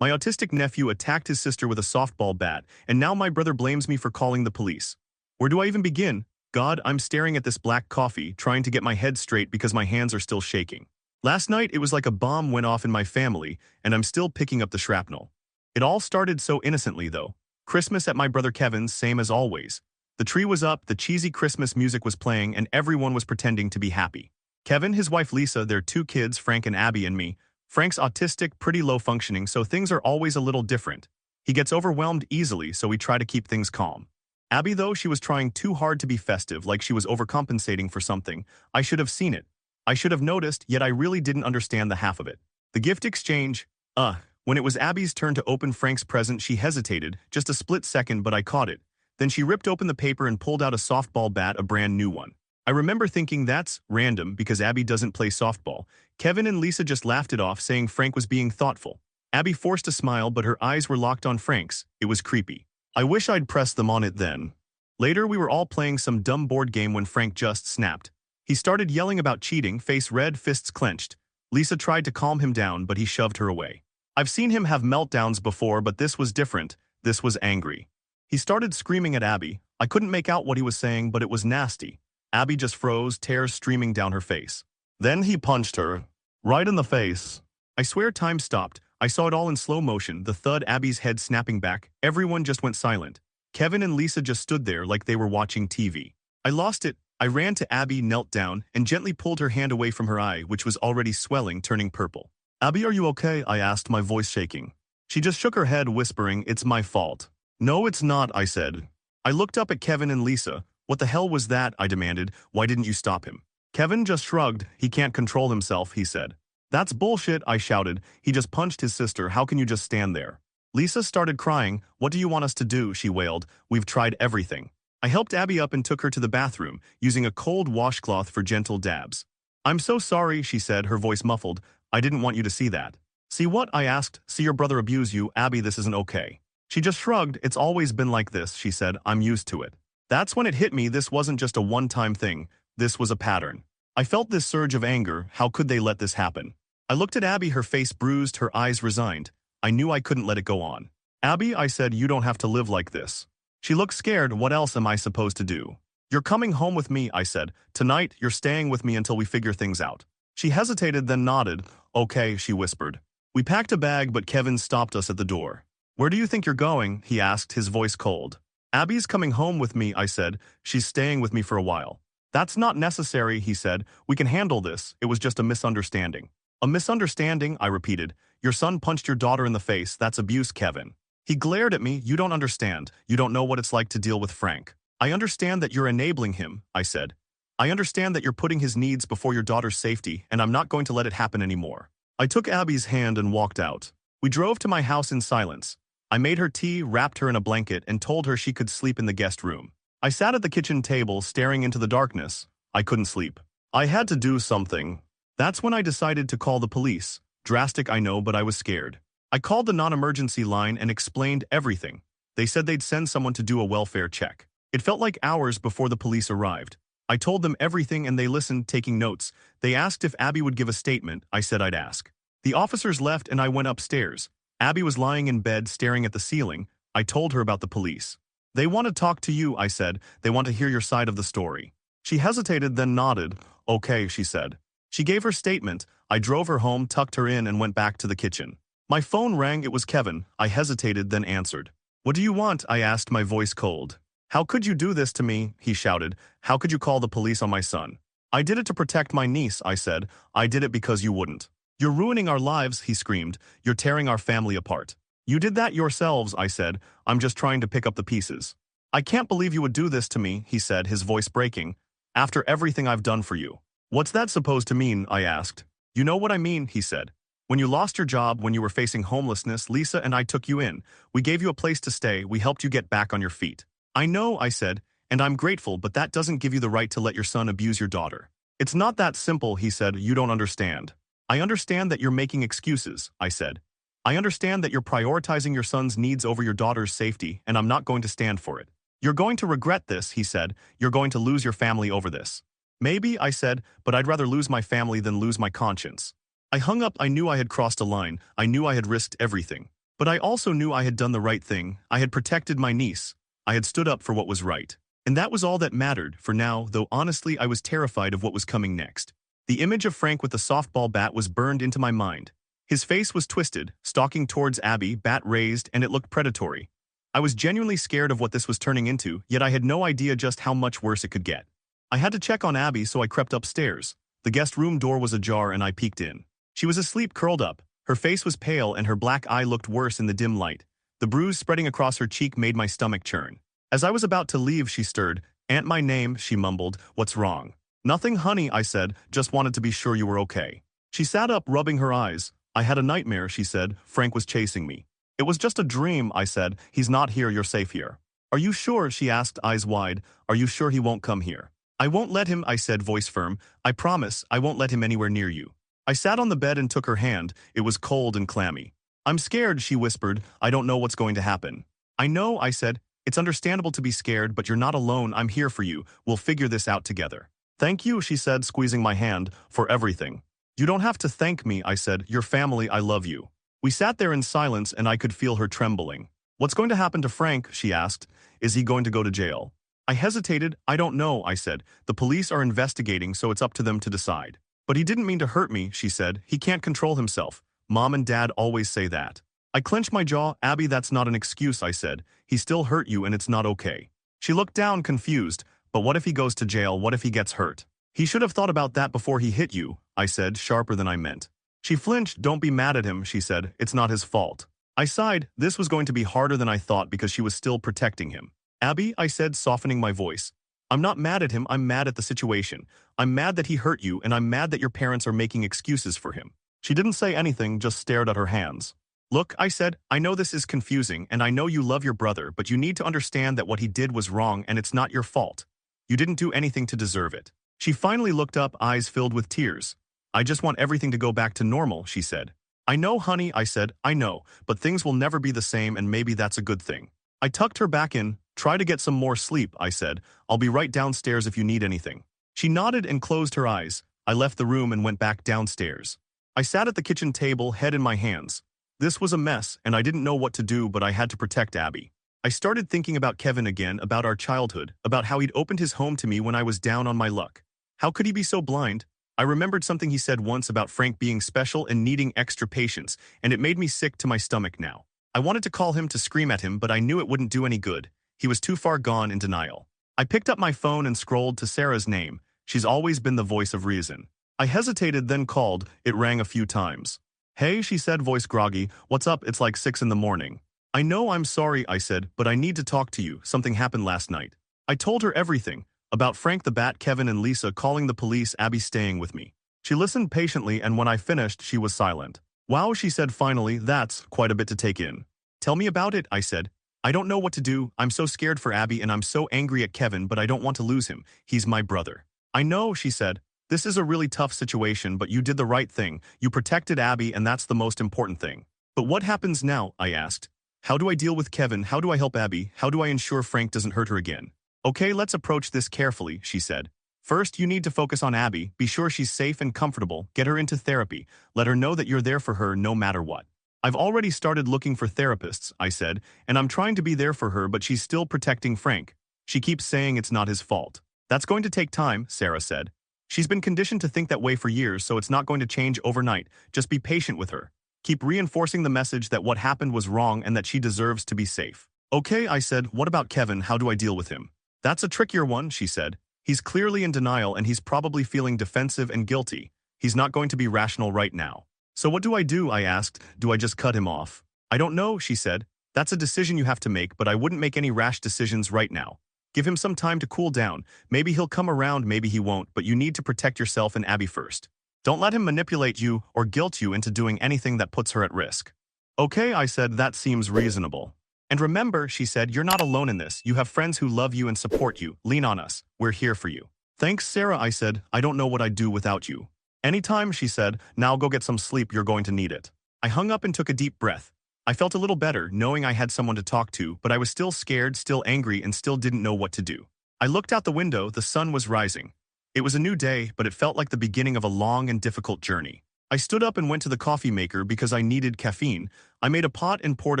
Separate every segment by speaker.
Speaker 1: My autistic nephew attacked his sister with a softball bat, and now my brother blames me for calling the police. Where do I even begin? God, I'm staring at this black coffee, trying to get my head straight because my hands are still shaking. Last night, it was like a bomb went off in my family, and I'm still picking up the shrapnel. It all started so innocently, though. Christmas at my brother Kevin's, same as always. The tree was up, the cheesy Christmas music was playing, and everyone was pretending to be happy. Kevin, his wife Lisa, their 2 kids, Frank and Abby, and me. Frank's autistic, pretty low functioning, so things are always a little different. He gets overwhelmed easily, so we try to keep things calm. Abby, though, she was trying too hard to be festive, like she was overcompensating for something. I should have seen it. I should have noticed, yet I really didn't understand the half of it. The gift exchange, when it was Abby's turn to open Frank's present, she hesitated, just a split second, but I caught it. Then she ripped open the paper and pulled out a softball bat, a brand new one. I remember thinking that's random because Abby doesn't play softball. Kevin and Lisa just laughed it off, saying Frank was being thoughtful. Abby forced a smile, but her eyes were locked on Frank's. It was creepy. I wish I'd pressed them on it then. Later, we were all playing some dumb board game when Frank just snapped. He started yelling about cheating, face red, fists clenched. Lisa tried to calm him down, but he shoved her away. I've seen him have meltdowns before, but this was different. This was angry. He started screaming at Abby. I couldn't make out what he was saying, but it was nasty. Abby just froze, tears streaming down her face. Then he punched her. Right in the face. I swear time stopped. I saw it all in slow motion, the thud, Abby's head snapping back. Everyone just went silent. Kevin and Lisa just stood there like they were watching TV. I lost it. I ran to Abby, knelt down, and gently pulled her hand away from her eye, which was already swelling, turning purple. Abby, are you okay? I asked, my voice shaking. She just shook her head, whispering, it's my fault. No, it's not, I said. I looked up at Kevin and Lisa. What the hell was that? I demanded. Why didn't you stop him? Kevin just shrugged. He can't control himself, he said. That's bullshit, I shouted. He just punched his sister. How can you just stand there? Lisa started crying. What do you want us to do? She wailed. We've tried everything. I helped Abby up and took her to the bathroom, using a cold washcloth for gentle dabs. I'm so sorry, she said, her voice muffled. I didn't want you to see that. See what? I asked. See your brother abuse you. Abby, this isn't okay. She just shrugged. It's always been like this, she said. I'm used to it. That's when it hit me. This wasn't just a one-time thing. This was a pattern. I felt this surge of anger. How could they let this happen? I looked at Abby, her face bruised, her eyes resigned. I knew I couldn't let it go on. Abby, I said, you don't have to live like this. She looked scared. What else am I supposed to do? You're coming home with me, I said. Tonight, you're staying with me until we figure things out. She hesitated, then nodded. Okay, she whispered. We packed a bag, but Kevin stopped us at the door. Where do you think you're going? He asked, his voice cold. Abby's coming home with me, I said. She's staying with me for a while. That's not necessary, he said. We can handle this. It was just a misunderstanding. A misunderstanding, I repeated. Your son punched your daughter in the face. That's abuse, Kevin. He glared at me. You don't understand. You don't know what it's like to deal with Frank. I understand that you're enabling him, I said. I understand that you're putting his needs before your daughter's safety, and I'm not going to let it happen anymore. I took Abby's hand and walked out. We drove to my house in silence. I made her tea, wrapped her in a blanket, and told her she could sleep in the guest room. I sat at the kitchen table, staring into the darkness. I couldn't sleep. I had to do something. That's when I decided to call the police. Drastic, I know, but I was scared. I called the non-emergency line and explained everything. They said they'd send someone to do a welfare check. It felt like hours before the police arrived. I told them everything and they listened, taking notes. They asked if Abby would give a statement. I said I'd ask. The officers left and I went upstairs. Abby was lying in bed, staring at the ceiling. I told her about the police. They want to talk to you, I said. They want to hear your side of the story. She hesitated, then nodded. Okay, she said. She gave her statement. I drove her home, tucked her in, and went back to the kitchen. My phone rang. It was Kevin. I hesitated, then answered. What do you want? I asked, my voice cold. How could you do this to me? He shouted. How could you call the police on my son? I did it to protect my niece, I said. I did it because you wouldn't. You're ruining our lives, he screamed. You're tearing our family apart. You did that yourselves, I said. I'm just trying to pick up the pieces. I can't believe you would do this to me, he said, his voice breaking. After everything I've done for you. What's that supposed to mean? I asked. You know what I mean, he said. When you lost your job, when you were facing homelessness, Lisa and I took you in. We gave you a place to stay. We helped you get back on your feet. I know, I said, and I'm grateful, but that doesn't give you the right to let your son abuse your daughter. It's not that simple, he said. You don't understand. I understand that you're making excuses, I said. I understand that you're prioritizing your son's needs over your daughter's safety, and I'm not going to stand for it. You're going to regret this, he said. You're going to lose your family over this. Maybe, I said, but I'd rather lose my family than lose my conscience. I hung up. I knew I had crossed a line. I knew I had risked everything. But I also knew I had done the right thing. I had protected my niece. I had stood up for what was right. And that was all that mattered for now, though honestly I was terrified of what was coming next. The image of Frank with the softball bat was burned into my mind. His face was twisted, stalking towards Abby, bat raised, and it looked predatory. I was genuinely scared of what this was turning into, yet I had no idea just how much worse it could get. I had to check on Abby, so I crept upstairs. The guest room door was ajar and I peeked in. She was asleep, curled up. Her face was pale and her black eye looked worse in the dim light. The bruise spreading across her cheek made my stomach churn. As I was about to leave, she stirred. "Aunt, my name," she mumbled. "What's wrong?" "Nothing, honey," I said. "Just wanted to be sure you were okay." She sat up, rubbing her eyes. "I had a nightmare," she said. "Frank was chasing me." "It was just a dream," I said. "He's not here, you're safe here." "Are you sure?" she asked, eyes wide. "Are you sure he won't come here?" "I won't let him," I said, voice firm. "I promise, I won't let him anywhere near you." I sat on the bed and took her hand. It was cold and clammy. "I'm scared," she whispered. "I don't know what's going to happen." "I know," I said. "It's understandable to be scared, but you're not alone. I'm here for you. We'll figure this out together." "Thank you," she said, squeezing my hand, "for everything." "You don't have to thank me," I said. "Your family, I love you." We sat there in silence and I could feel her trembling. "What's going to happen to Frank?" she asked. "Is he going to go to jail?" I hesitated. "I don't know," I said. "The police are investigating, so it's up to them to decide." "But he didn't mean to hurt me," she said. "He can't control himself. Mom and Dad always say that." I clenched my jaw. "Abby, that's not an excuse," I said. "He still hurt you and it's not okay." She looked down, confused. "But what if he goes to jail? What if he gets hurt?" "He should have thought about that before he hit you," I said, sharper than I meant. She flinched. "Don't be mad at him," she said. "It's not his fault." I sighed. This was going to be harder than I thought because she was still protecting him. "Abby," I said, softening my voice. "I'm not mad at him, I'm mad at the situation. I'm mad that he hurt you, and I'm mad that your parents are making excuses for him." She didn't say anything, just stared at her hands. "Look," I said, "I know this is confusing, and I know you love your brother, but you need to understand that what he did was wrong and it's not your fault. You didn't do anything to deserve it." She finally looked up, eyes filled with tears. "I just want everything to go back to normal," she said. "I know, honey," I said, "I know, but things will never be the same and maybe that's a good thing." I tucked her back in. "Try to get some more sleep," I said. "I'll be right downstairs if you need anything." She nodded and closed her eyes. I left the room and went back downstairs. I sat at the kitchen table, head in my hands. This was a mess, and I didn't know what to do, but I had to protect Abby. I started thinking about Kevin again, about our childhood, about how he'd opened his home to me when I was down on my luck. How could he be so blind? I remembered something he said once about Frank being special and needing extra patience, and it made me sick to my stomach now. I wanted to call him, to scream at him, but I knew it wouldn't do any good. He was too far gone in denial. I picked up my phone and scrolled to Sarah's name. She's always been the voice of reason. I hesitated, then called. It rang a few times. "Hey," she said, voice groggy. "What's up? It's like 6 in the morning." "I know, I'm sorry," I said, "but I need to talk to you. Something happened last night." I told her everything. About Frank the Bat, Kevin and Lisa calling the police, Abby staying with me. She listened patiently, and when I finished, she was silent. "Wow," she said finally, "that's quite a bit to take in." "Tell me about it," I said. "I don't know what to do. I'm so scared for Abby and I'm so angry at Kevin, but I don't want to lose him. He's my brother." "I know," she said. "This is a really tough situation, but you did the right thing. You protected Abby, and that's the most important thing." "But what happens now?" I asked. "How do I deal with Kevin? How do I help Abby? How do I ensure Frank doesn't hurt her again?" "Okay, let's approach this carefully," she said. "First, you need to focus on Abby. Be sure she's safe and comfortable. Get her into therapy. Let her know that you're there for her no matter what." "I've already started looking for therapists," I said, "and I'm trying to be there for her, but she's still protecting Frank. She keeps saying it's not his fault." "That's going to take time," Sarah said. "She's been conditioned to think that way for years, so it's not going to change overnight. Just be patient with her. Keep reinforcing the message that what happened was wrong and that she deserves to be safe." "Okay," I said. "What about Kevin? How do I deal with him?" "That's a trickier one," she said. "He's clearly in denial and he's probably feeling defensive and guilty. He's not going to be rational right now." "So what do I do?" I asked. "Do I just cut him off?" "I don't know," she said. "That's a decision you have to make, but I wouldn't make any rash decisions right now. Give him some time to cool down. Maybe he'll come around, maybe he won't, but you need to protect yourself and Abby first. Don't let him manipulate you or guilt you into doing anything that puts her at risk." "Okay," I said, "that seems reasonable." "And remember," she said, "you're not alone in this. You have friends who love you and support you. Lean on us. We're here for you." "Thanks, Sarah," I said. "I don't know what I'd do without you." "Anytime," she said. "Now go get some sleep. You're going to need it." I hung up and took a deep breath. I felt a little better, knowing I had someone to talk to, but I was still scared, still angry, and still didn't know what to do. I looked out the window. The sun was rising. It was a new day, but it felt like the beginning of a long and difficult journey. I stood up and went to the coffee maker because I needed caffeine. I made a pot and poured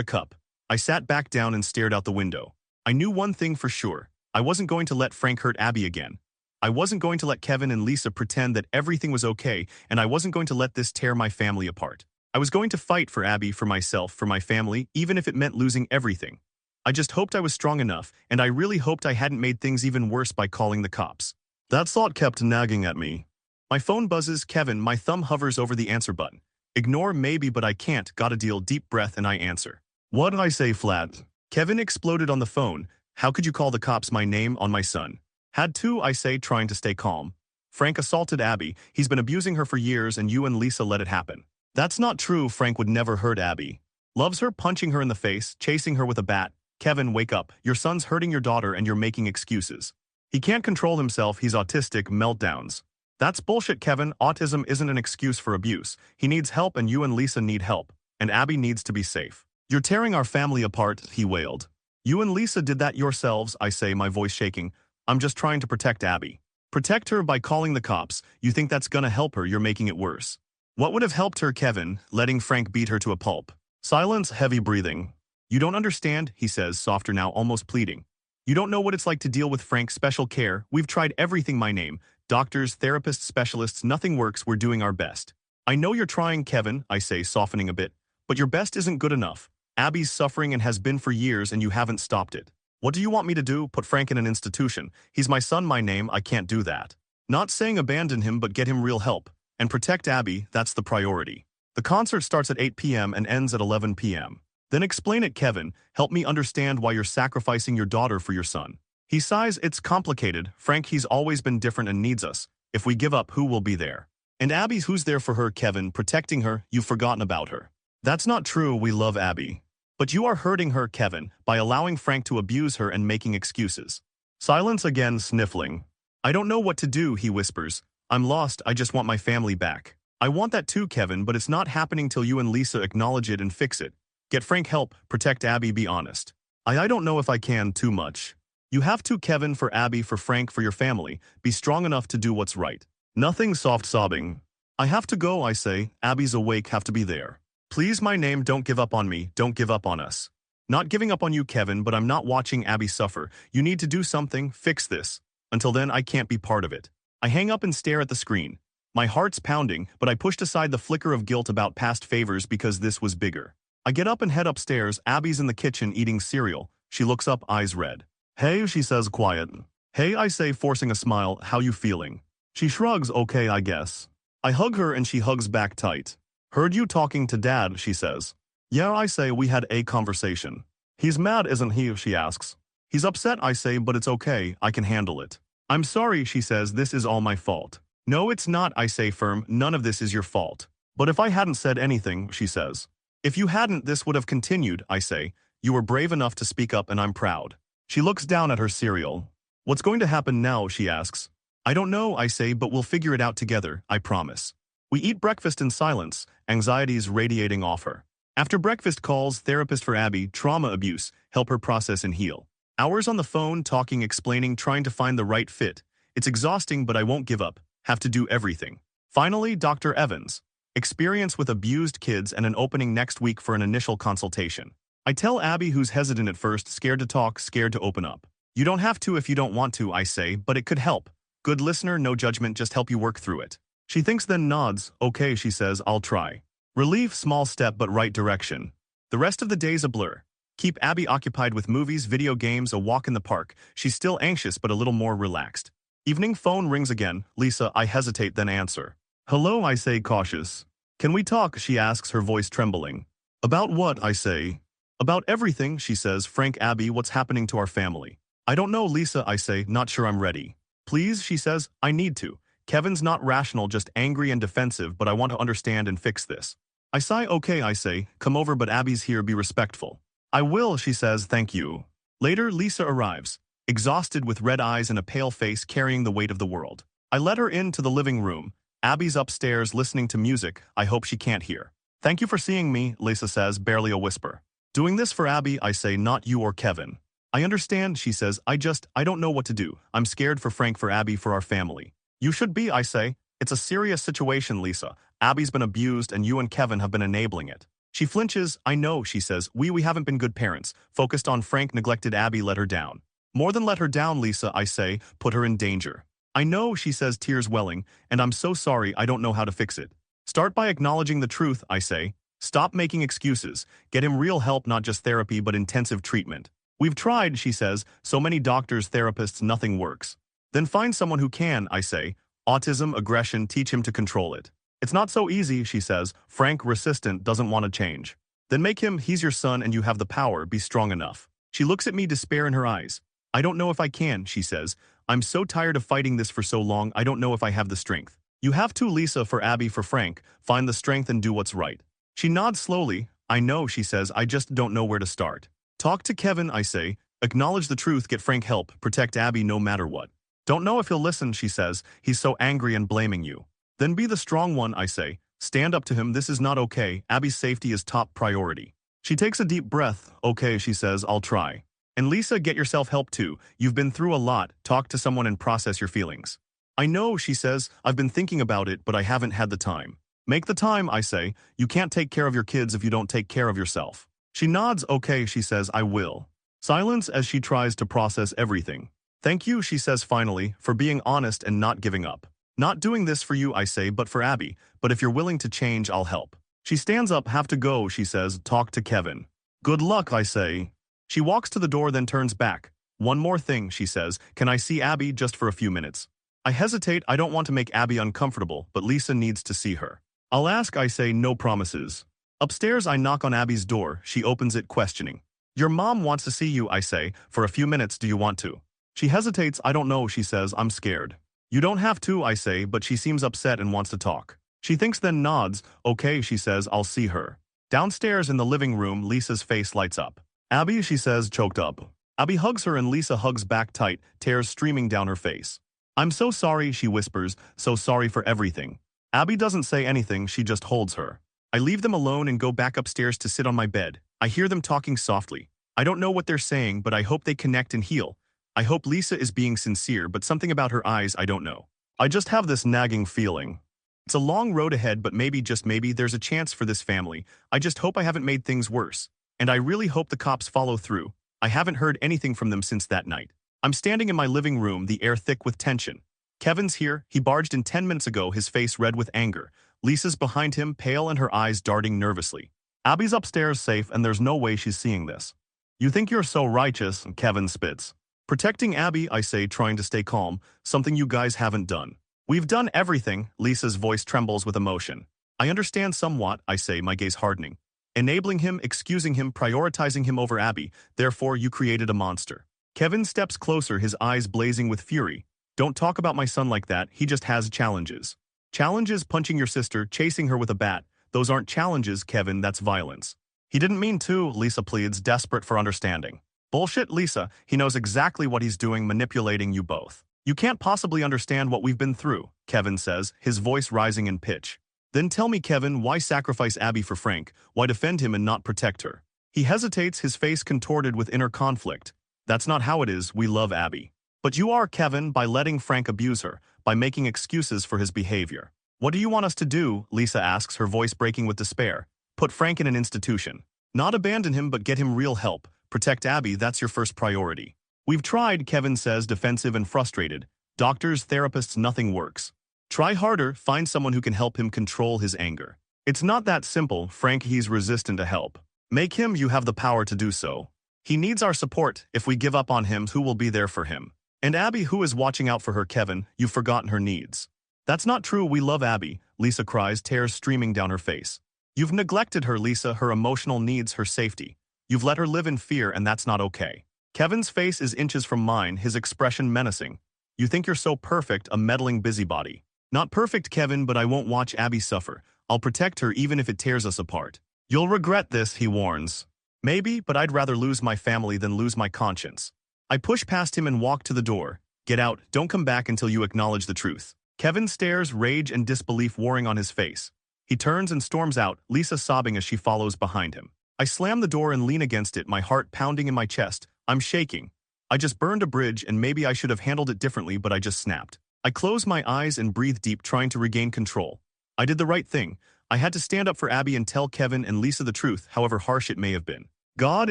Speaker 1: a cup. I sat back down and stared out the window. I knew one thing for sure. I wasn't going to let Frank hurt Abby again. I wasn't going to let Kevin and Lisa pretend that everything was okay, and I wasn't going to let this tear my family apart. I was going to fight for Abby, for myself, for my family, even if it meant losing everything. I just hoped I was strong enough, and I really hoped I hadn't made things even worse by calling the cops. That thought kept nagging at me. My phone buzzes, Kevin, my thumb hovers over the answer button. Ignore maybe but I can't, gotta deal, deep breath, and I answer. What'd I say, flat? Kevin exploded on the phone. How could you call the cops my name on my son? Had to, I say, trying to stay calm. Frank assaulted Abby. He's been abusing her for years and you and Lisa let it happen. That's not true, Frank would never hurt Abby. Loves her, punching her in the face, chasing her with a bat. Kevin, wake up. Your son's hurting your daughter and you're making excuses. He can't control himself, he's autistic, meltdowns. That's bullshit, Kevin. Autism isn't an excuse for abuse. He needs help and you and Lisa need help. And Abby needs to be safe. You're tearing our family apart, he wailed. You and Lisa did that yourselves, I say, my voice shaking. I'm just trying to protect Abby. Protect her by calling the cops. You think that's gonna help her, you're making it worse. What would have helped her, Kevin? Letting Frank beat her to a pulp. Silence, heavy breathing. You don't understand, he says, softer now, almost pleading. You don't know what it's like to deal with Frank's special care. We've tried everything, my name. Doctors, therapists, specialists, nothing works, we're doing our best. I know you're trying, Kevin, I say, softening a bit, but your best isn't good enough. Abby's suffering and has been for years and you haven't stopped it. What do you want me to do? Put Frank in an institution. He's my son, my name, I can't do that. Not saying abandon him, but get him real help. And protect Abby, that's the priority. The concert starts at 8 p.m. and ends at 11 p.m. Then explain it, Kevin. Help me understand why you're sacrificing your daughter for your son. He sighs, it's complicated. Frank, he's always been different and needs us. If we give up, who will be there? And Abby's who's there for her, Kevin, protecting her, you've forgotten about her. That's not true, we love Abby. But you are hurting her, Kevin, by allowing Frank to abuse her and making excuses. Silence again, sniffling. I don't know what to do, he whispers. I'm lost, I just want my family back. I want that too, Kevin, but it's not happening till you and Lisa acknowledge it and fix it. Get Frank help, protect Abby, be honest. I don't know if I can too much. You have to, Kevin, for Abby, for Frank, for your family. Be strong enough to do what's right. Nothing soft sobbing. I have to go, I say. Abby's awake, have to be there. Please, my name, don't give up on me, don't give up on us. Not giving up on you, Kevin, but I'm not watching Abby suffer. You need to do something, fix this. Until then, I can't be part of it. I hang up and stare at the screen. My heart's pounding, but I pushed aside the flicker of guilt about past favors because this was bigger. I get up and head upstairs. Abby's in the kitchen eating cereal. She looks up, eyes red. Hey, she says, quiet. Hey, I say, forcing a smile, how you feeling? She shrugs, okay, I guess. I hug her and she hugs back tight. Heard you talking to Dad, she says. Yeah, I say, we had a conversation. He's mad, isn't he, she asks. He's upset, I say, but it's okay, I can handle it. I'm sorry, she says, this is all my fault. No, it's not, I say firm, none of this is your fault. But if I hadn't said anything, she says. If you hadn't, this would have continued, I say. You were brave enough to speak up and I'm proud. She looks down at her cereal. What's going to happen now, she asks. I don't know, I say, but we'll figure it out together, I promise. We eat breakfast in silence, anxieties radiating off her. After breakfast calls, therapist for Abby, trauma abuse, help her process and heal. Hours on the phone, talking, explaining, trying to find the right fit. It's exhausting, but I won't give up. Have to do everything. Finally, Dr. Evans. Experience with abused kids and an opening next week for an initial consultation. I tell Abby, who's hesitant at first, scared to talk, scared to open up. You don't have to if you don't want to, I say, but it could help. Good listener, no judgment, just help you work through it. She thinks, then nods. Okay, she says, I'll try. Relief, small step but right direction. The rest of the day's a blur. Keep Abby occupied with movies, video games, a walk in the park. She's still anxious but a little more relaxed. Evening, phone rings again. Lisa, I hesitate, then answer. Hello, I say, cautious. Can we talk, she asks, her voice trembling. About what, I say. About everything, she says. Frank, Abby, what's happening to our family? I don't know, Lisa, I say, not sure I'm ready. Please, she says, I need to. Kevin's not rational, just angry and defensive, but I want to understand and fix this. I sigh, okay, I say, come over, but Abby's here, be respectful. I will, she says, thank you. Later, Lisa arrives, exhausted with red eyes and a pale face, carrying the weight of the world. I let her into the living room. Abby's upstairs listening to music. I hope she can't hear. Thank you for seeing me, Lisa says, barely a whisper. Doing this for Abby, I say, not you or Kevin. I understand, she says, I don't know what to do. I'm scared for Frank, for Abby, for our family. You should be, I say. It's a serious situation, Lisa. Abby's been abused and you and Kevin have been enabling it. She flinches. I know, she says. We haven't been good parents. Focused on Frank, neglected Abby, let her down. More than let her down, Lisa, I say, put her in danger. I know, she says, tears welling, and I'm so sorry, I don't know how to fix it. Start by acknowledging the truth, I say. Stop making excuses. Get him real help, not just therapy, but intensive treatment. We've tried, she says, so many doctors, therapists, nothing works. Then find someone who can, I say. Autism, aggression, teach him to control it. It's not so easy, she says. Frank, resistant, doesn't want to change. Then make him, he's your son and you have the power, be strong enough. She looks at me, despair in her eyes. I don't know if I can, she says. I'm so tired of fighting this for so long, I don't know if I have the strength. You have to, Lisa, for Abby, for Frank. Find the strength and do what's right. She nods slowly. I know, she says, I just don't know where to start. Talk to Kevin, I say. Acknowledge the truth, get Frank help, protect Abby no matter what. Don't know if he'll listen, she says. He's so angry and blaming you. Then be the strong one, I say. Stand up to him, this is not okay. Abby's safety is top priority. She takes a deep breath. Okay, she says, I'll try. And Lisa, get yourself help too. You've been through a lot. Talk to someone and process your feelings. I know, she says. I've been thinking about it, but I haven't had the time. Make the time, I say. You can't take care of your kids if you don't take care of yourself. She nods. Okay, she says, I will. Silence as she tries to process everything. Thank you, she says finally, for being honest and not giving up. Not doing this for you, I say, but for Abby. But if you're willing to change, I'll help. She stands up. Have to go, she says. Talk to Kevin. Good luck, I say. She walks to the door, then turns back. One more thing, she says. Can I see Abby just for a few minutes? I hesitate. I don't want to make Abby uncomfortable, but Lisa needs to see her. I'll ask, I say, no promises. Upstairs, I knock on Abby's door. She opens it, questioning. Your mom wants to see you, I say. For a few minutes, do you want to? She hesitates. I don't know, she says. I'm scared. You don't have to, I say, but she seems upset and wants to talk. She thinks, then nods. Okay, she says, I'll see her. Downstairs in the living room, Lisa's face lights up. Abby, she says, choked up. Abby hugs her and Lisa hugs back tight, tears streaming down her face. I'm so sorry, she whispers, so sorry for everything. Abby doesn't say anything, she just holds her. I leave them alone and go back upstairs to sit on my bed. I hear them talking softly. I don't know what they're saying, but I hope they connect and heal. I hope Lisa is being sincere, but something about her eyes I don't know. I just have this nagging feeling. It's a long road ahead, but maybe, just maybe, there's a chance for this family. I just hope I haven't made things worse. And I really hope the cops follow through. I haven't heard anything from them since that night. I'm standing in my living room, the air thick with tension. Kevin's here. He barged in 10 minutes ago, his face red with anger. Lisa's behind him, pale and her eyes darting nervously. Abby's upstairs safe, and there's no way she's seeing this. You think you're so righteous, Kevin spits. Protecting Abby, I say, trying to stay calm, something you guys haven't done. We've done everything, Lisa's voice trembles with emotion. I understand somewhat, I say, my gaze hardening. Enabling him, excusing him, prioritizing him over Abby, therefore you created a monster. Kevin steps closer, his eyes blazing with fury. Don't talk about my son like that, he just has challenges. Challenges, punching your sister, chasing her with a bat. Those aren't challenges, Kevin, that's violence. He didn't mean to, Lisa pleads, desperate for understanding. Bullshit, Lisa, he knows exactly what he's doing, manipulating you both. You can't possibly understand what we've been through, Kevin says, his voice rising in pitch. Then tell me, Kevin, why sacrifice Abby for Frank? Why defend him and not protect her? He hesitates, his face contorted with inner conflict. That's not how it is, we love Abby. But you are, Kevin, by letting Frank abuse her, by making excuses for his behavior. What do you want us to do? Lisa asks, her voice breaking with despair. Put Frank in an institution. Not abandon him, but get him real help. Protect Abby, that's your first priority. We've tried, Kevin says, defensive and frustrated. Doctors, therapists, nothing works. Try harder, find someone who can help him control his anger. It's not that simple, Frank, he's resistant to help. Make him, you have the power to do so. He needs our support. If we give up on him, who will be there for him? And Abby, who is watching out for her, Kevin? You've forgotten her needs. That's not true, we love Abby, Lisa cries, tears streaming down her face. You've neglected her, Lisa, her emotional needs, her safety. You've let her live in fear, and that's not okay. Kevin's face is inches from mine, his expression menacing. You think you're so perfect, a meddling busybody. Not perfect, Kevin, but I won't watch Abby suffer. I'll protect her even if it tears us apart. You'll regret this, he warns. Maybe, but I'd rather lose my family than lose my conscience. I push past him and walk to the door. Get out, don't come back until you acknowledge the truth. Kevin stares, rage and disbelief warring on his face. He turns and storms out, Lisa sobbing as she follows behind him. I slam the door and lean against it, my heart pounding in my chest. I'm shaking. I just burned a bridge and maybe I should have handled it differently, but I just snapped. I close my eyes and breathe deep, trying to regain control. I did the right thing. I had to stand up for Abby and tell Kevin and Lisa the truth, however harsh it may have been. God,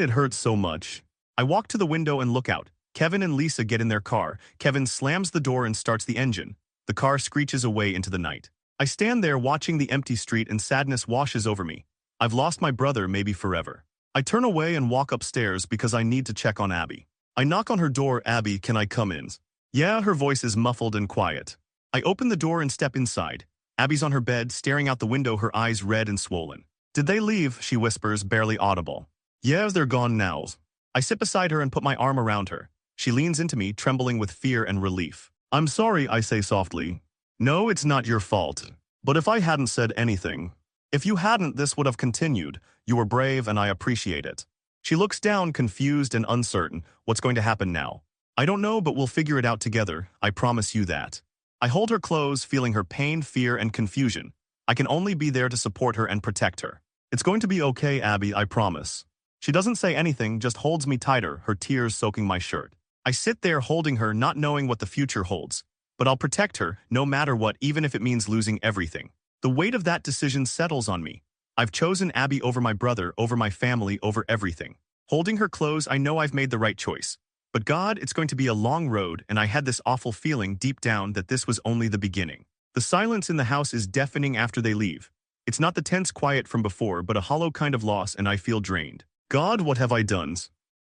Speaker 1: it hurts so much. I walk to the window and look out. Kevin and Lisa get in their car. Kevin slams the door and starts the engine. The car screeches away into the night. I stand there watching the empty street and sadness washes over me. I've lost my brother, maybe forever. I turn away and walk upstairs because I need to check on Abby. I knock on her door. Abby, can I come in? Yeah, her voice is muffled and quiet. I open the door and step inside. Abby's on her bed, staring out the window, her eyes red and swollen. Did they leave? She whispers, barely audible. Yeah, they're gone now. I sit beside her and put my arm around her. She leans into me, trembling with fear and relief. I'm sorry, I say softly. No, it's not your fault. But if I hadn't said anything, if you hadn't, this would have continued. You were brave and I appreciate it. She looks down, confused and uncertain. What's going to happen now? I don't know, but we'll figure it out together. I promise you that. I hold her close, feeling her pain, fear, and confusion. I can only be there to support her and protect her. It's going to be okay, Abby, I promise. She doesn't say anything, just holds me tighter, her tears soaking my shirt. I sit there holding her, not knowing what the future holds. But I'll protect her, no matter what, even if it means losing everything. The weight of that decision settles on me. I've chosen Abby over my brother, over my family, over everything. Holding her close, I know I've made the right choice. But God, it's going to be a long road, and I had this awful feeling deep down that this was only the beginning. The silence in the house is deafening after they leave. It's not the tense quiet from before, but a hollow kind of loss, and I feel drained. God, what have I done?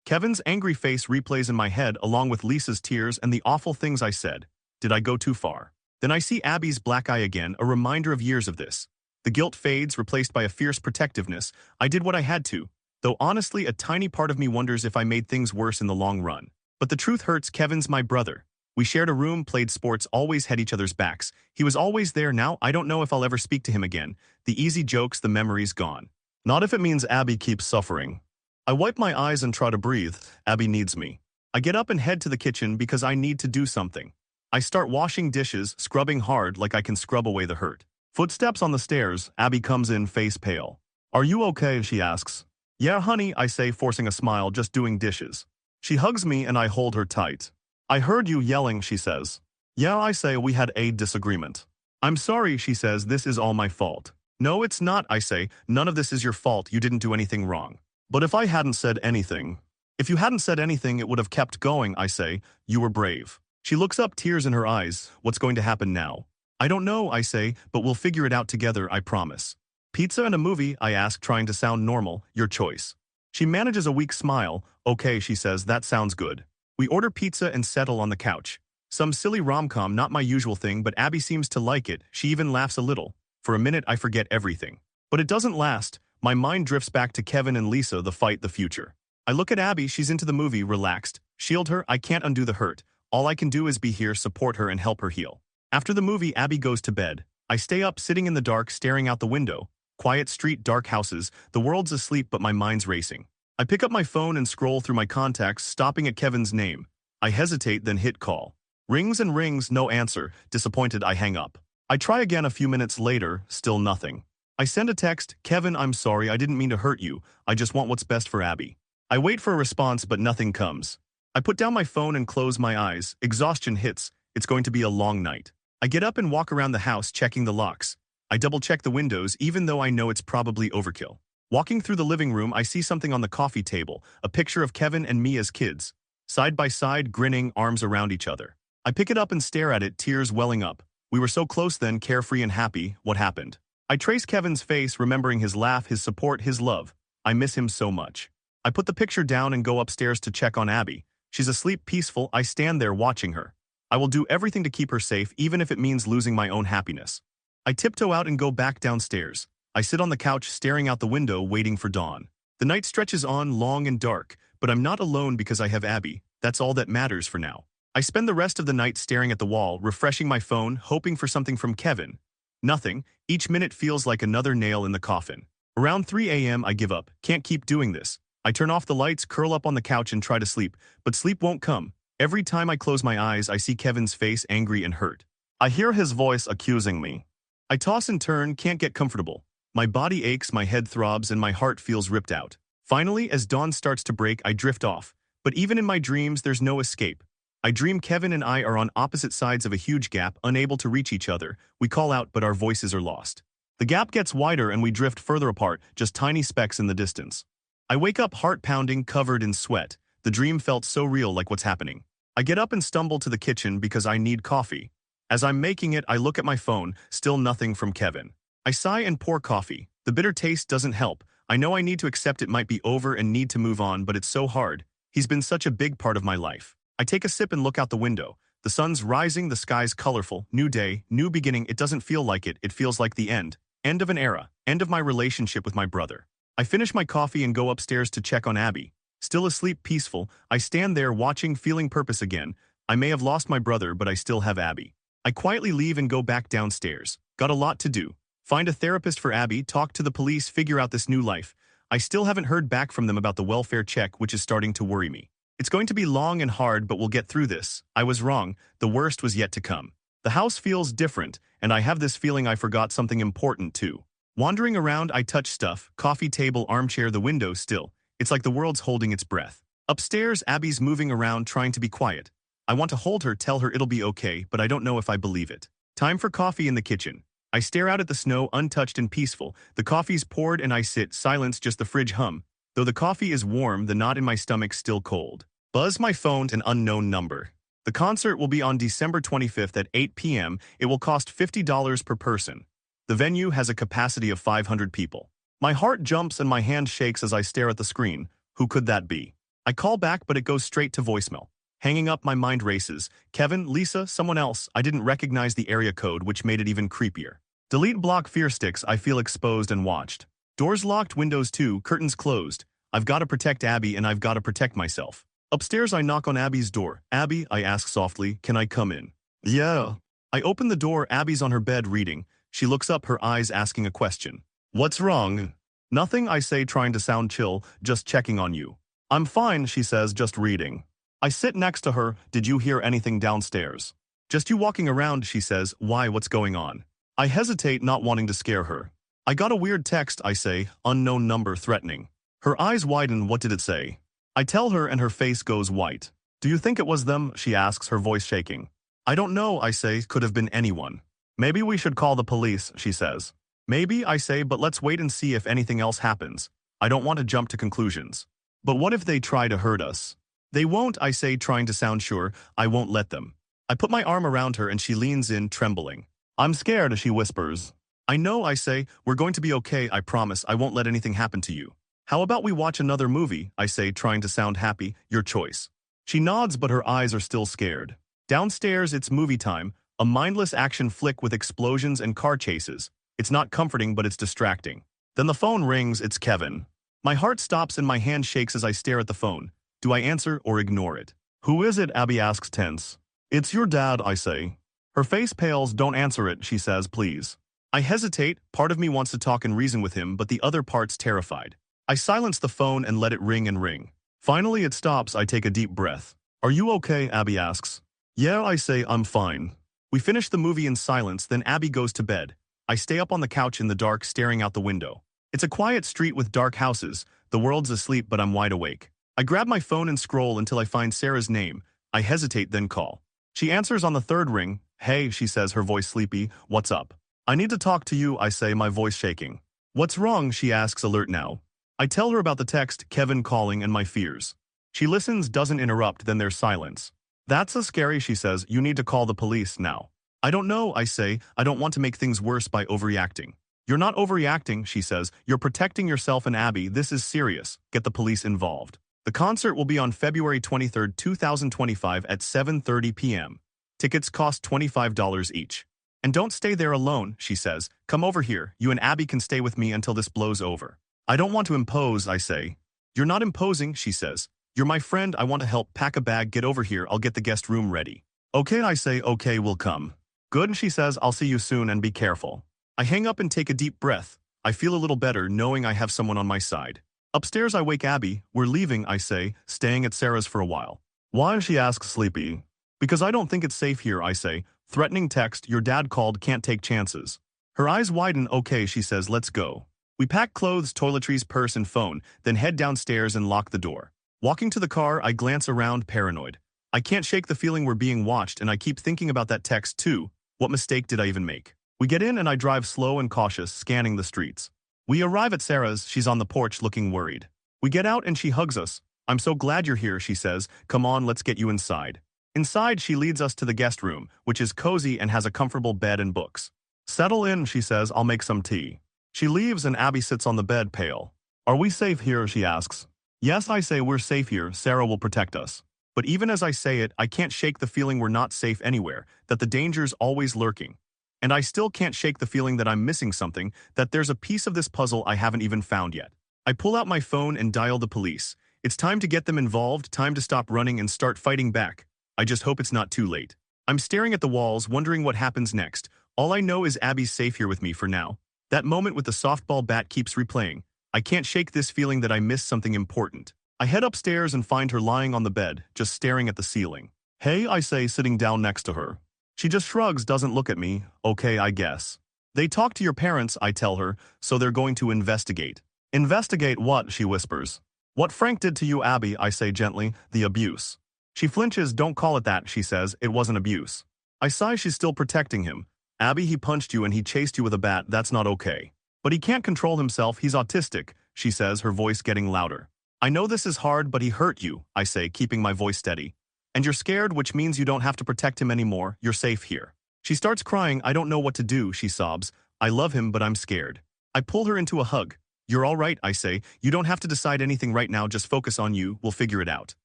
Speaker 1: Kevin's angry face replays in my head, along with Lisa's tears and the awful things I said. Did I go too far? Then I see Abby's black eye again, a reminder of years of this. The guilt fades, replaced by a fierce protectiveness. I did what I had to, though honestly a tiny part of me wonders if I made things worse in the long run. But the truth hurts. Kevin's my brother. We shared a room, played sports, always had each other's backs. He was always there. Now I don't know if I'll ever speak to him again. The easy jokes, the memories gone. Not if it means Abby keeps suffering. I wipe my eyes and try to breathe. Abby needs me. I get up and head to the kitchen because I need to do something. I start washing dishes, scrubbing hard like I can scrub away the hurt. Footsteps on the stairs. Abby comes in, face pale. Are you okay? She asks. Yeah, honey, I say, forcing a smile, just doing dishes. She hugs me and I hold her tight. I heard you yelling, she says. Yeah, I say, we had a disagreement. I'm sorry, she says, this is all my fault. No, it's not, I say, none of this is your fault, you didn't do anything wrong. But if I hadn't said anything, if you hadn't said anything, it would have kept going, I say, you were brave. She looks up, tears in her eyes. What's going to happen now? I don't know, I say, but we'll figure it out together, I promise. Pizza and a movie, I ask, trying to sound normal, your choice. She manages a weak smile. Okay, she says, that sounds good. We order pizza and settle on the couch. Some silly rom-com, not my usual thing, but Abby seems to like it. She even laughs a little. For a minute, I forget everything. But it doesn't last. My mind drifts back to Kevin and Lisa, the fight, the future. I look at Abby, she's into the movie, relaxed. Shield her, I can't undo the hurt. All I can do is be here, support her, and help her heal. After the movie, Abby goes to bed. I stay up, sitting in the dark, staring out the window. Quiet street, dark houses. The world's asleep, but my mind's racing. I pick up my phone and scroll through my contacts, stopping at Kevin's name. I hesitate, then hit call. Rings and rings, no answer. Disappointed, I hang up. I try again a few minutes later, still nothing. I send a text, Kevin, I'm sorry, I didn't mean to hurt you. I just want what's best for Abby. I wait for a response, but nothing comes. I put down my phone and close my eyes. Exhaustion hits. It's going to be a long night. I get up and walk around the house, checking the locks. I double-check the windows, even though I know it's probably overkill. Walking through the living room, I see something on the coffee table, a picture of Kevin and me as kids. Side by side, grinning, arms around each other. I pick it up and stare at it, tears welling up. We were so close then, carefree and happy. What happened? I trace Kevin's face, remembering his laugh, his support, his love. I miss him so much. I put the picture down and go upstairs to check on Abby. She's asleep, peaceful. I stand there watching her. I will do everything to keep her safe, even if it means losing my own happiness. I tiptoe out and go back downstairs. I sit on the couch, staring out the window, waiting for dawn. The night stretches on, long and dark, but I'm not alone because I have Abby. That's all that matters for now. I spend the rest of the night staring at the wall, refreshing my phone, hoping for something from Kevin. Nothing. Each minute feels like another nail in the coffin. Around 3 a.m. I give up. Can't keep doing this. I turn off the lights, curl up on the couch and try to sleep, but sleep won't come. Every time I close my eyes, I see Kevin's face, angry and hurt. I hear his voice accusing me. I toss and turn, can't get comfortable. My body aches, my head throbs, and my heart feels ripped out. Finally, as dawn starts to break, I drift off. But even in my dreams, there's no escape. I dream Kevin and I are on opposite sides of a huge gap, unable to reach each other. We call out, but our voices are lost. The gap gets wider and we drift further apart, just tiny specks in the distance. I wake up heart pounding, covered in sweat. The dream felt so real, like what's happening. I get up and stumble to the kitchen because I need coffee. As I'm making it, I look at my phone, still nothing from Kevin. I sigh and pour coffee. The bitter taste doesn't help. I know I need to accept it might be over and need to move on, but it's so hard. He's been such a big part of my life. I take a sip and look out the window. The sun's rising, the sky's colorful. New day, new beginning. It doesn't feel like it. It feels like the end. End of an era. End of my relationship with my brother. I finish my coffee and go upstairs to check on Abby. Still asleep, peaceful, I stand there watching, feeling purpose again. I may have lost my brother, but I still have Abby. I quietly leave and go back downstairs. Got a lot to do. Find a therapist for Abby, talk to the police, figure out this new life. I still haven't heard back from them about the welfare check, which is starting to worry me. It's going to be long and hard, but we'll get through this. I was wrong. The worst was yet to come. The house feels different, and I have this feeling I forgot something important too. Wandering around, I touch stuff, coffee table, armchair, the window still. It's like the world's holding its breath. Upstairs, Abby's moving around, trying to be quiet. I want to hold her, tell her it'll be okay, but I don't know if I believe it. Time for coffee in the kitchen. I stare out at the snow, untouched and peaceful. The coffee's poured and I sit, silence, just the fridge hum. Though the coffee is warm, the knot in my stomach's still cold. Buzz my phone, an unknown number. The concert will be on December 25th at 8 p.m. It will cost $50 per person. The venue has a capacity of 500 people. My heart jumps and my hand shakes as I stare at the screen. Who could that be? I call back, but it goes straight to voicemail. Hanging up, my mind races. Kevin, Lisa, someone else. I didn't recognize the area code, which made it even creepier. Delete block fear sticks. I feel exposed and watched. Doors locked, windows too, curtains closed. I've got to protect Abby and I've got to protect myself. Upstairs, I knock on Abby's door. Abby, I ask softly, can I come in? Yeah. I open the door. Abby's on her bed reading. She looks up, her eyes asking a question. What's wrong? Nothing, I say, trying to sound chill, just checking on you. I'm fine, she says, just reading. I sit next to her. Did you hear anything downstairs? Just you walking around, she says. Why, what's going on? I hesitate, not wanting to scare her. I got a weird text, I say, unknown number, threatening. Her eyes widen. What did it say? I tell her and her face goes white. Do you think it was them? She asks, her voice shaking. I don't know, I say, could have been anyone. Maybe we should call the police, she says. Maybe, I say, but let's wait and see if anything else happens. I don't want to jump to conclusions. But what if they try to hurt us? They won't, I say, trying to sound sure. I won't let them. I put my arm around her and she leans in, trembling. I'm scared, she whispers. I know, I say, we're going to be okay, I promise, I won't let anything happen to you. How about we watch another movie, I say, trying to sound happy, your choice. She nods, but her eyes are still scared. Downstairs, it's movie time, a mindless action flick with explosions and car chases. It's not comforting, but it's distracting. Then the phone rings, it's Kevin. My heart stops and my hand shakes as I stare at the phone. Do I answer or ignore it? Who is it? Abby asks, tense. It's your dad, I say. Her face pales. Don't answer it, she says, please. I hesitate. Part of me wants to talk and reason with him, but the other part's terrified. I silence the phone and let it ring and ring. Finally, it stops. I take a deep breath. Are you okay? Abby asks. Yeah, I say, I'm fine. We finish the movie in silence, then Abby goes to bed. I stay up on the couch in the dark, staring out the window. It's a quiet street with dark houses. The world's asleep, but I'm wide awake. I grab my phone and scroll until I find Sarah's name. I hesitate, then call. She answers on the third ring. Hey, she says, her voice sleepy. What's up? I need to talk to you, I say, my voice shaking. What's wrong? She asks, alert now. I tell her about the text, Kevin calling, and my fears. She listens, doesn't interrupt, then there's silence. That's so scary, she says. You need to call the police now. I don't know, I say. I don't want to make things worse by overreacting. You're not overreacting, she says. You're protecting yourself and Abby. This is serious. Get the police involved. The concert will be on February 23, 2025 at 7:30 p.m. Tickets cost $25 each. And don't stay there alone, she says. Come over here. You and Abby can stay with me until this blows over. I don't want to impose, I say. You're not imposing, she says. You're my friend. I want to help. Pack a bag. Get over here. I'll get the guest room ready. Okay, I say. Okay, we'll come. Good, she says. I'll see you soon and be careful. I hang up and take a deep breath. I feel a little better knowing I have someone on my side. Upstairs, I wake Abby. We're leaving, I say, staying at Sarah's for a while. Why? She asks, sleepy. Because I don't think it's safe here, I say. Threatening text, your dad called, can't take chances. Her eyes widen. Okay, she says, let's go. We pack clothes, toiletries, purse, and phone, then head downstairs and lock the door. Walking to the car, I glance around, paranoid. I can't shake the feeling we're being watched, and I keep thinking about that text too. What mistake did I even make? We get in and I drive slow and cautious, scanning the streets. We arrive at Sarah's. She's on the porch looking worried. We get out and she hugs us. I'm so glad you're here, she says. Come on, let's get you inside. Inside, she leads us to the guest room, which is cozy and has a comfortable bed and books. Settle in, she says. I'll make some tea. She leaves and Abby sits on the bed, pale. Are we safe here, she asks. Yes, I say, we're safe here. Sarah will protect us. But even as I say it, I can't shake the feeling we're not safe anywhere, that the danger's always lurking. And I still can't shake the feeling that I'm missing something, that there's a piece of this puzzle I haven't even found yet. I pull out my phone and dial the police. It's time to get them involved, time to stop running and start fighting back. I just hope it's not too late. I'm staring at the walls, wondering what happens next. All I know is Abby's safe here with me for now. That moment with the softball bat keeps replaying. I can't shake this feeling that I missed something important. I head upstairs and find her lying on the bed, just staring at the ceiling. Hey, I say, sitting down next to her. She just shrugs, doesn't look at me. Okay, I guess. They talk to your parents, I tell her, so they're going to investigate. Investigate what, she whispers. What Frank did to you, Abby, I say gently, the abuse. She flinches, don't call it that, she says, it wasn't abuse. I sigh, she's still protecting him. Abby, he punched you and he chased you with a bat, that's not okay. But he can't control himself, he's autistic, she says, her voice getting louder. I know this is hard, but he hurt you, I say, keeping my voice steady. And you're scared, which means you don't have to protect him anymore, you're safe here. She starts crying, I don't know what to do, she sobs. I love him, but I'm scared. I pull her into a hug. You're all right, I say. You don't have to decide anything right now, just focus on you, we'll figure it out.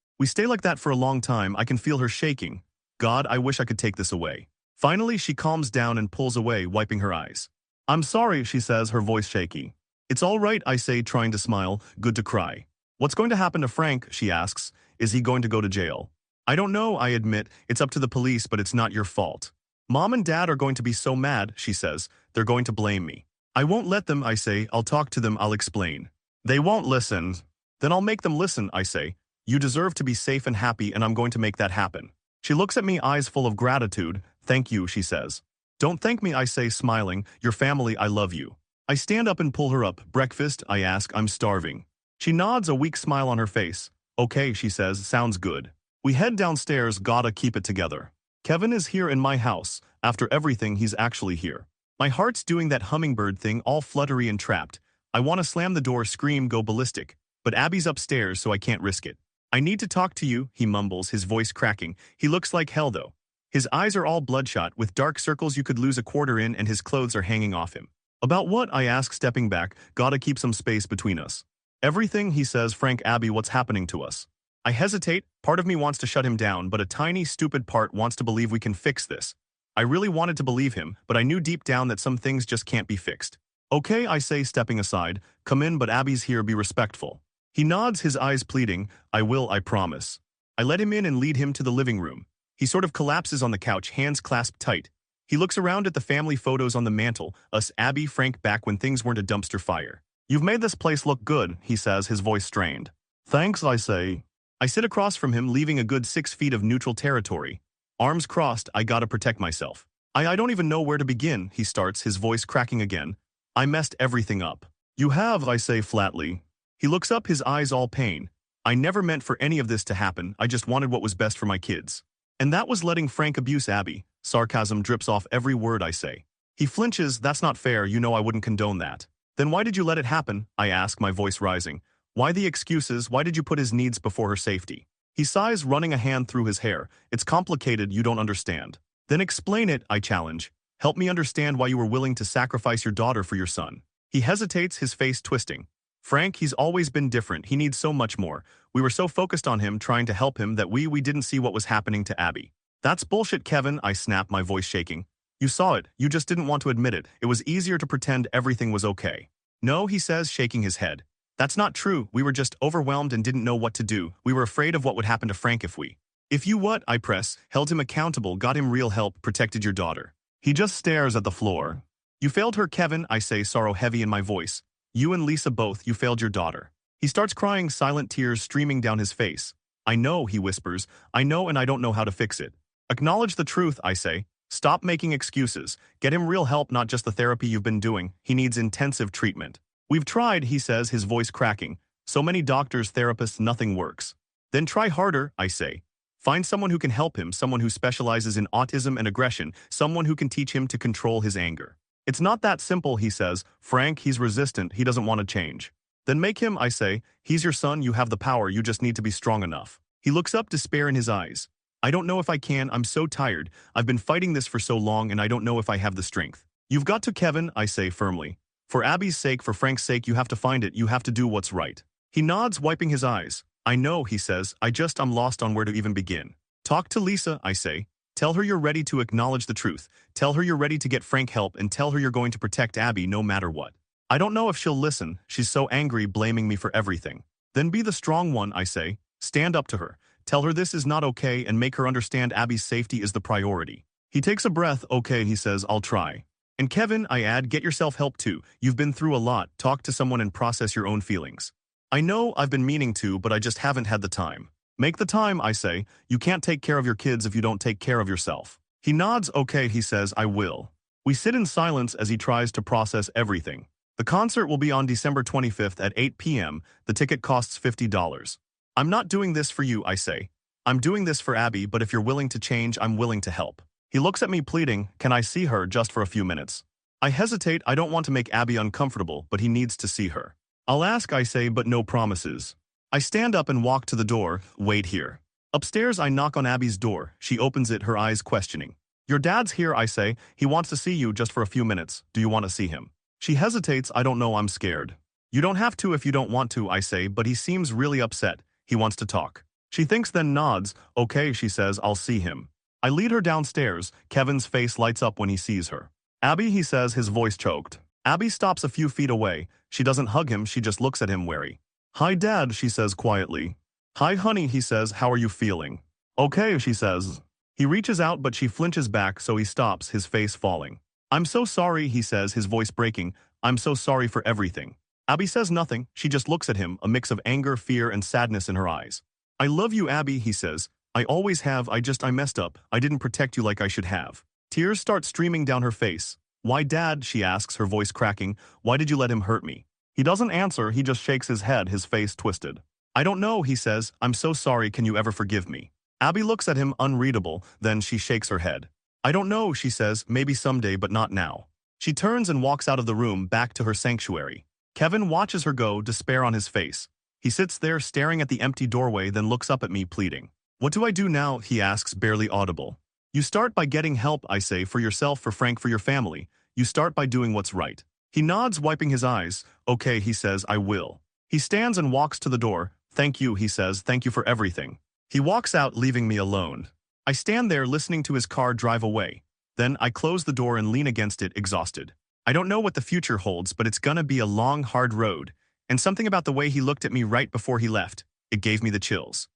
Speaker 1: We stay like that for a long time, I can feel her shaking. God, I wish I could take this away. Finally, she calms down and pulls away, wiping her eyes. I'm sorry, she says, her voice shaky. It's all right, I say, trying to smile, good to cry. What's going to happen to Frank, she asks. Is he going to go to jail? I don't know, I admit. It's up to the police, but it's not your fault. Mom and Dad are going to be so mad, she says. They're going to blame me. I won't let them, I say. I'll talk to them, I'll explain. They won't listen. Then I'll make them listen, I say. You deserve to be safe and happy, and I'm going to make that happen. She looks at me, eyes full of gratitude. Thank you, she says. Don't thank me, I say, smiling. Your family, I love you. I stand up and pull her up. Breakfast, I ask. I'm starving. She nods, a weak smile on her face. Okay, she says, sounds good. We head downstairs, gotta keep it together. Kevin is here in my house. After everything, he's actually here. My heart's doing that hummingbird thing, all fluttery and trapped. I want to slam the door, scream, go ballistic. But Abby's upstairs, so I can't risk it. I need to talk to you, he mumbles, his voice cracking. He looks like hell, though. His eyes are all bloodshot, with dark circles you could lose a quarter in, and his clothes are hanging off him. About what, I ask, stepping back. Gotta keep some space between us. Everything, he says. Frank, Abby, what's happening to us? I hesitate. Part of me wants to shut him down, but a tiny, stupid part wants to believe we can fix this. I really wanted to believe him, but I knew deep down that some things just can't be fixed. Okay, I say, stepping aside. Come in, but Abby's here, be respectful. He nods, his eyes pleading. I will, I promise. I let him in and lead him to the living room. He sort of collapses on the couch, hands clasped tight. He looks around at the family photos on the mantle, us, Abby, Frank, back when things weren't a dumpster fire. You've made this place look good, he says, his voice strained. Thanks, I say. I sit across from him, leaving a good 6 feet of neutral territory. Arms crossed, I gotta protect myself. I don't even know where to begin, he starts, his voice cracking again. I messed everything up. You have, I say flatly. He looks up, his eyes all pain. I never meant for any of this to happen, I just wanted what was best for my kids. And that was letting Frank abuse Abby. Sarcasm drips off every word I say. He flinches, that's not fair, you know I wouldn't condone that. Then why did you let it happen? I ask, my voice rising. Why the excuses? Why did you put his needs before her safety? He sighs, running a hand through his hair. It's complicated, you don't understand. Then explain it, I challenge. Help me understand why you were willing to sacrifice your daughter for your son. He hesitates, his face twisting. Frank, he's always been different, he needs so much more. We were so focused on him, trying to help him, that we didn't see what was happening to Abby. That's bullshit, Kevin, I snap, my voice shaking. You saw it, you just didn't want to admit it. It was easier to pretend everything was okay. No, he says, shaking his head. That's not true, we were just overwhelmed and didn't know what to do. We were afraid of what would happen to Frank if you what, I press, held him accountable, got him real help, protected your daughter. He just stares at the floor. You failed her, Kevin, I say, sorrow heavy in my voice. You and Lisa both, you failed your daughter. He starts crying, silent tears streaming down his face. I know, he whispers. I know, and I don't know how to fix it. Acknowledge the truth, I say. Stop making excuses. Get him real help, not just the therapy you've been doing. He needs intensive treatment. We've tried, he says, his voice cracking. So many doctors, therapists, nothing works. Then try harder, I say. Find someone who can help him, someone who specializes in autism and aggression, someone who can teach him to control his anger. It's not that simple, he says. Frank, he's resistant, he doesn't want to change. Then make him, I say. He's your son, you have the power, you just need to be strong enough. He looks up, despair in his eyes. I don't know if I can, I'm so tired. I've been fighting this for so long and I don't know if I have the strength. You've got to, Kevin, I say firmly. For Abby's sake, for Frank's sake, you have to find it, you have to do what's right. He nods, wiping his eyes. I know, he says, I'm lost on where to even begin. Talk to Lisa, I say. Tell her you're ready to acknowledge the truth. Tell her you're ready to get Frank help and tell her you're going to protect Abby no matter what. I don't know if she'll listen, she's so angry, blaming me for everything. Then be the strong one, I say. Stand up to her. Tell her this is not okay and make her understand Abby's safety is the priority. He takes a breath. Okay, he says, I'll try. And Kevin, I add, get yourself help too. You've been through a lot. Talk to someone and process your own feelings. I know I've been meaning to, but I just haven't had the time. Make the time, I say. You can't take care of your kids if you don't take care of yourself. He nods. Okay, he says, I will. We sit in silence as he tries to process everything. The concert will be on December 25th at 8 p.m. The ticket costs $50. I'm not doing this for you, I say. I'm doing this for Abby, but if you're willing to change, I'm willing to help. He looks at me pleading, can I see her just for a few minutes? I hesitate, I don't want to make Abby uncomfortable, but he needs to see her. I'll ask, I say, but no promises. I stand up and walk to the door. Wait here. Upstairs, I knock on Abby's door. She opens it, her eyes questioning. Your dad's here, I say. He wants to see you just for a few minutes. Do you want to see him? She hesitates. I don't know, I'm scared. You don't have to if you don't want to, I say, but he seems really upset. He wants to talk. She thinks, then nods. Okay, she says, I'll see him. I lead her downstairs. Kevin's face lights up when he sees her. Abby, he says, his voice choked. Abby stops a few feet away. She doesn't hug him, she just looks at him wary. Hi, Dad, she says quietly. Hi, honey, he says, how are you feeling? Okay, she says. He reaches out, but she flinches back, so he stops, his face falling. I'm so sorry, he says, his voice breaking. I'm so sorry for everything. Abby says nothing. She just looks at him, a mix of anger, fear, and sadness in her eyes. I love you, Abby, he says. I always have, I messed up. I didn't protect you like I should have. Tears start streaming down her face. Why, Dad, she asks, her voice cracking. Why did you let him hurt me? He doesn't answer, he just shakes his head, his face twisted. I don't know, he says. I'm so sorry, can you ever forgive me? Abby looks at him, unreadable, then she shakes her head. I don't know, she says, maybe someday, but not now. She turns and walks out of the room, back to her sanctuary. Kevin watches her go, despair on his face. He sits there staring at the empty doorway, then looks up at me, pleading. What do I do now, he asks, barely audible. You start by getting help, I say, for yourself, for Frank, for your family. You start by doing what's right. He nods, wiping his eyes. Okay, he says, I will. He stands and walks to the door. Thank you, he says, thank you for everything. He walks out, leaving me alone. I stand there listening to his car drive away. Then I close the door and lean against it, exhausted. I don't know what the future holds, but it's gonna be a long, hard road. And something about the way he looked at me right before he left, it gave me the chills.